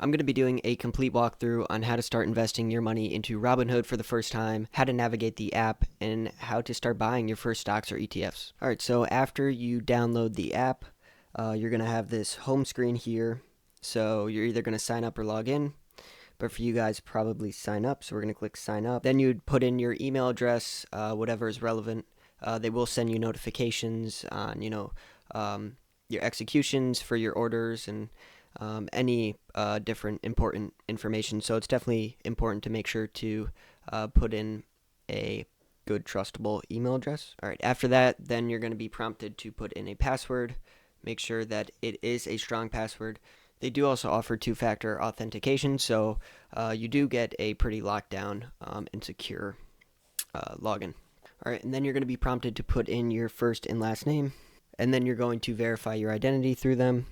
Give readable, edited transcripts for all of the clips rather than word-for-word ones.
I'm going to be doing a complete walkthrough on how to start investing your money into Robinhood for the first time, how to navigate the app, and how to start buying your first stocks or ETFs. Alright, so after you download the app, you're going to have this home screen here. So you're either going to sign up or log in, but for you guys, probably sign up. So we're going to click sign up. Then you'd put in your email address, whatever is relevant. They will send you notifications on, your executions for your orders and any different important information. So it's definitely important to make sure to put in a good trustable email address. All right, after that, then you're going to be prompted to put in a password. Make sure that it is a strong password. They do also offer two-factor authentication, so you do get a pretty locked down and secure login. All right, and then you're going to be prompted to put in your first and last name, and then you're going to verify your identity through them.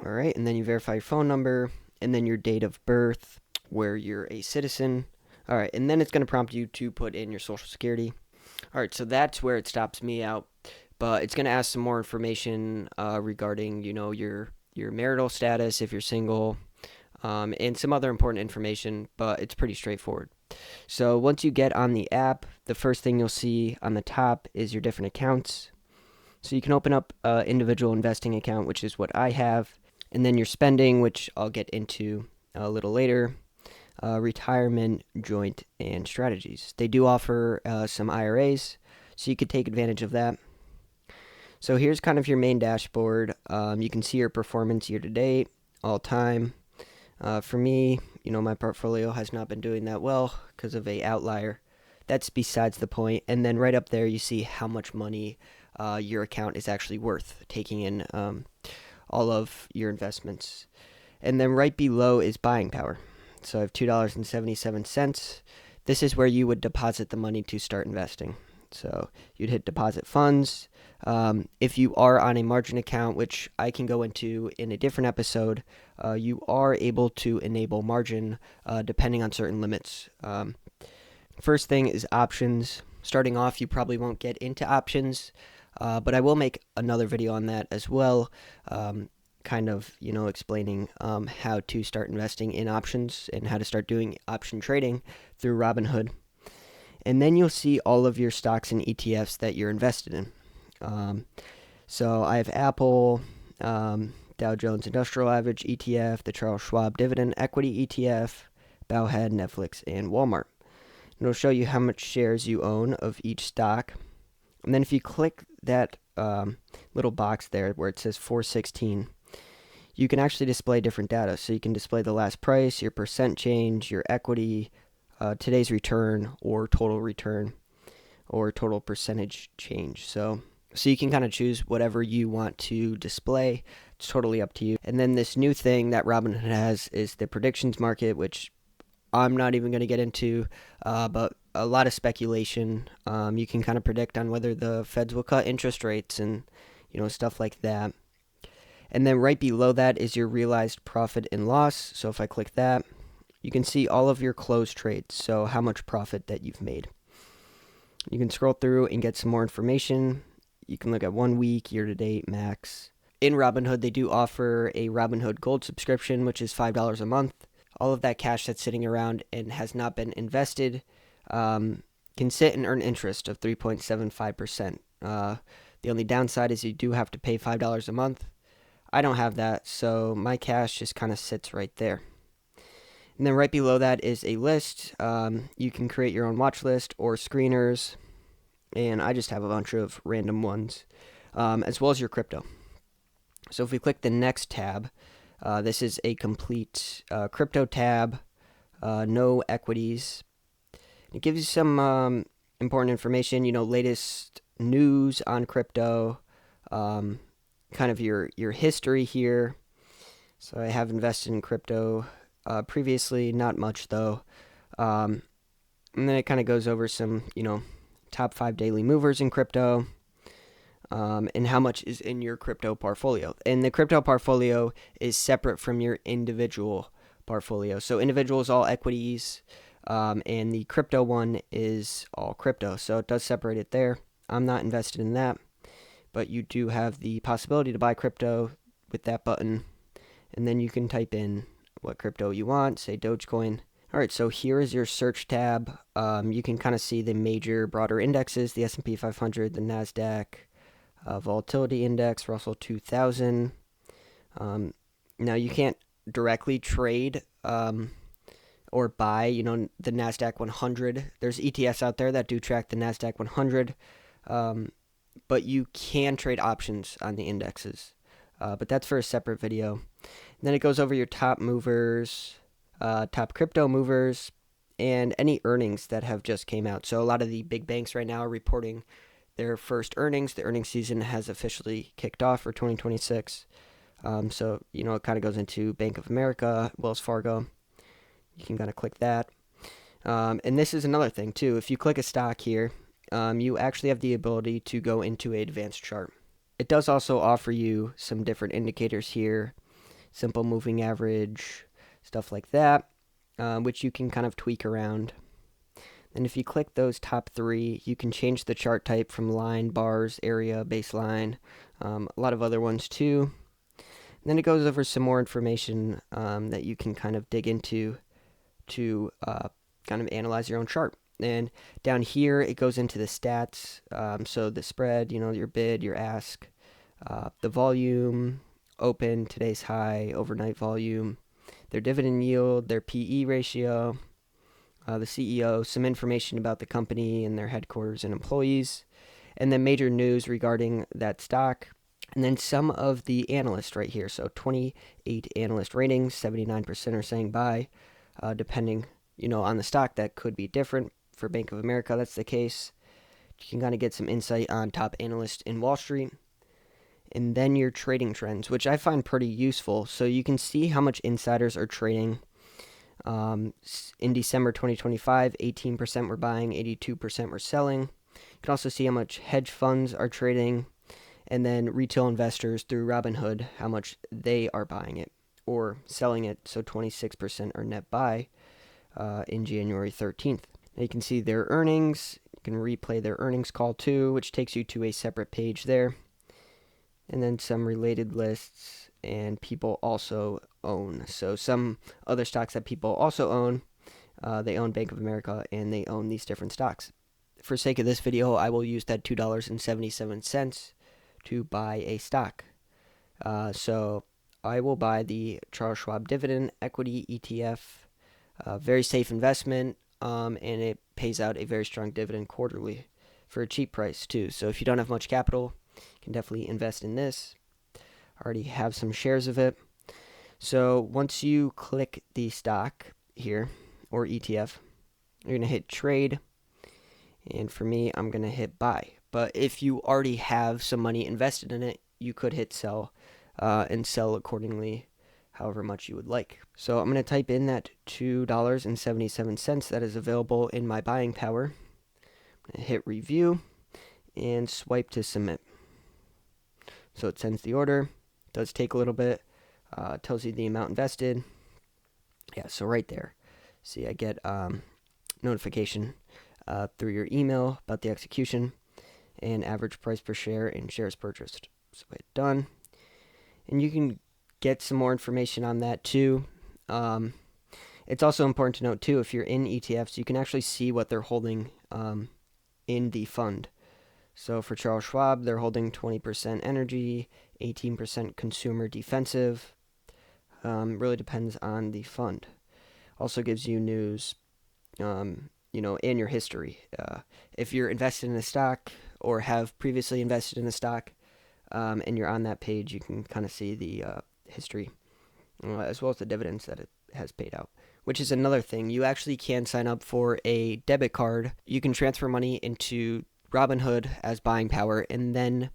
All right, and then you verify your phone number, and then your date of birth, where you're a citizen. All right, and then it's going to prompt you to put in your social security. All right, so that's where it stops me out, but it's going to ask some more information regarding, your marital status, if you're single, and some other important information, but it's pretty straightforward. So once you get on the app, the first thing you'll see on the top is your different accounts. So you can open up an individual investing account, which is what I have, and then your spending, which I'll get into a little later, retirement, joint, and strategies. They do offer some IRAs, so you could take advantage of that. So here's kind of your main dashboard. You can see your performance year to date, all time. For me, my portfolio has not been doing that well because of a outlier. That's besides the point. And then right up there, you see how much money your account is actually worth, taking in all of your investments. And then right below is buying power. So I have $2.77. This is where you would deposit the money to start investing. So you'd hit deposit funds. If you are on a margin account, which I can go into in a different episode, you are able to enable margin depending on certain limits. First thing is options. Starting off, you probably won't get into options, but I will make another video on that as well, explaining how to start investing in options and how to start doing option trading through Robinhood. And then you'll see all of your stocks and ETFs that you're invested in. So I have Apple, Dow Jones Industrial Average ETF, the Charles Schwab Dividend Equity ETF, Bowhead, Netflix, and Walmart. And it'll show you how much shares you own of each stock. And then if you click that little box there where it says 416, you can actually display different data. So you can display the last price, your percent change, your equity, today's return, or total return, or total percentage change. So you can kind of choose whatever you want to display. It's totally up to you. And then this new thing that Robinhood has is the predictions market, which I'm not even going to get into, but a lot of speculation. You can kind of predict on whether the Feds will cut interest rates and, stuff like that. And then right below that is your realized profit and loss. So if I click that, you can see all of your closed trades, so how much profit that you've made. You can scroll through and get some more information. You can look at 1 week, year-to-date, max. In Robinhood, they do offer a Robinhood Gold subscription, which is $5 a month. All of that cash that's sitting around and has not been invested can sit and earn interest of 3.75%. The only downside is you do have to pay $5 a month. I don't have that, so my cash just kind of sits right there. And then right below that is a list. You can create your own watch list or screeners, and I just have a bunch of random ones, as well as your crypto. So if we click the next tab, this is a complete crypto tab, no equities. It gives you some important information, latest news on crypto, kind of your history here. So I have invested in crypto previously, not much though. And then it kind of goes over some, top 5 daily movers in crypto, and how much is in your crypto portfolio. And the crypto portfolio is separate from your individual portfolio. So individual is all equities, and the crypto one is all crypto. So it does separate it there. I'm not invested in that, but you do have the possibility to buy crypto with that button, and then you can type in what crypto you want, say Dogecoin. All right, so here is your search tab. You can kind of see the major broader indexes, the S&P 500, the NASDAQ, volatility index, Russell 2000. Now you can't directly trade or buy, the NASDAQ 100. There's ETFs out there that do track the NASDAQ 100, but you can trade options on the indexes. But that's for a separate video. And then it goes over your top movers, top crypto movers, and any earnings that have just came out. So a lot of the big banks right now are reporting their first earnings. The earnings season has officially kicked off for 2026. So, it kind of goes into Bank of America, Wells Fargo. You can kind of click that. And this is another thing, too. If you click a stock here, you actually have the ability to go into an advanced chart. It does also offer you some different indicators here, simple moving average, stuff like that, which you can kind of tweak around. And if you click those top three, you can change the chart type from line, bars, area, baseline, a lot of other ones too. And then it goes over some more information that you can kind of dig into to kind of analyze your own chart. And down here, it goes into the stats. So the spread, your bid, your ask, the volume, open, today's high, overnight volume, their dividend yield, their PE ratio, the CEO, some information about the company and their headquarters and employees, and then major news regarding that stock. And then some of the analysts right here. So 28 analyst ratings, 79% are saying buy, depending, on the stock. That could be different. For Bank of America, that's the case. You can kind of get some insight on top analysts in Wall Street. And then your trading trends, which I find pretty useful. So you can see how much insiders are trading. In December 2025, 18% were buying, 82% were selling. You can also see how much hedge funds are trading. And then retail investors through Robinhood, how much they are buying it or selling it. So 26% are net buy in January 13th. Now you can see their earnings. You can replay their earnings call too, which takes you to a separate page there. And then some related lists and people also own. So some other stocks that people also own, they own Bank of America and they own these different stocks. For sake of this video, I will use that $2.77 to buy a stock. So I will buy the Charles Schwab Dividend Equity ETF. Very safe investment, and it pays out a very strong dividend quarterly for a cheap price too. So if you don't have much capital, you can definitely invest in this. I already have some shares of it. So once you click the stock here or ETF, you're going to hit trade. And for me, I'm going to hit buy. But if you already have some money invested in it, you could hit sell and sell accordingly, however much you would like. So I'm going to type in that $2.77 that is available in my buying power. I'm going to hit review and swipe to submit. So it sends the order. It does take a little bit. Tells you the amount invested. Yeah, so right there. See, I get notification through your email about the execution and average price per share and shares purchased. So hit done. And you can get some more information on that too. It's also important to note too, if you're in ETFs, you can actually see what they're holding in the fund. So for Charles Schwab, they're holding 20% energy, 18% consumer defensive. Really depends on the fund. Also gives you news, and your history. If you're invested in a stock or have previously invested in a stock, and you're on that page, you can kind of see the history, as well as the dividends that it has paid out. Which is another thing. You actually can sign up for a debit card. You can transfer money into Robinhood as buying power and then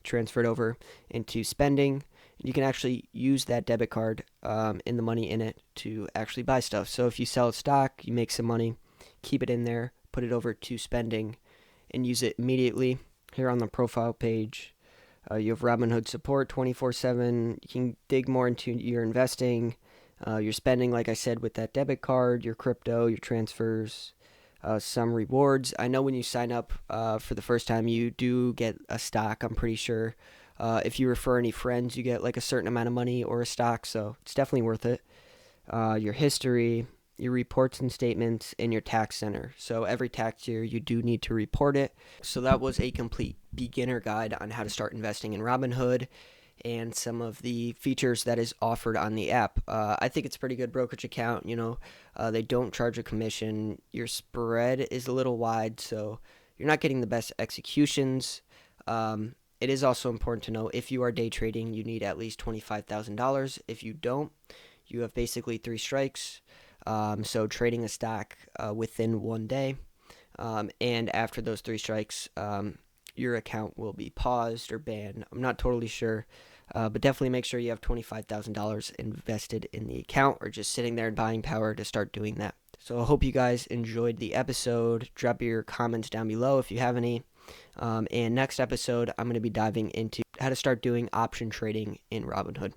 transfer it over into spending. You can actually use that debit card and the money in it to actually buy stuff. So if you sell a stock, you make some money, keep it in there, put it over to spending, and use it immediately. Here on the profile page, you have Robinhood support 24/7. You can dig more into your investing, your spending, like I said, with that debit card, your crypto, your transfers, some rewards. I know when you sign up for the first time, you do get a stock, I'm pretty sure. If you refer any friends, you get like a certain amount of money or a stock, so it's definitely worth it. your history, your reports and statements, and your tax center. So every tax year you do need to report it. So that was a complete beginner guide on how to start investing in Robinhood and some of the features that is offered on the app. I think it's a pretty good brokerage account. They don't charge a commission. Your spread is a little wide, so you're not getting the best executions. It is also important to know if you are day trading, you need at least $25,000. If you don't, you have basically 3 strikes. So trading a stock within 1 day, and after those 3 strikes, your account will be paused or banned. I'm not totally sure, but definitely make sure you have $25,000 invested in the account or just sitting there in buying power to start doing that. So I hope you guys enjoyed the episode. Drop your comments down below if you have any. And next episode, I'm going to be diving into how to start doing option trading in Robinhood.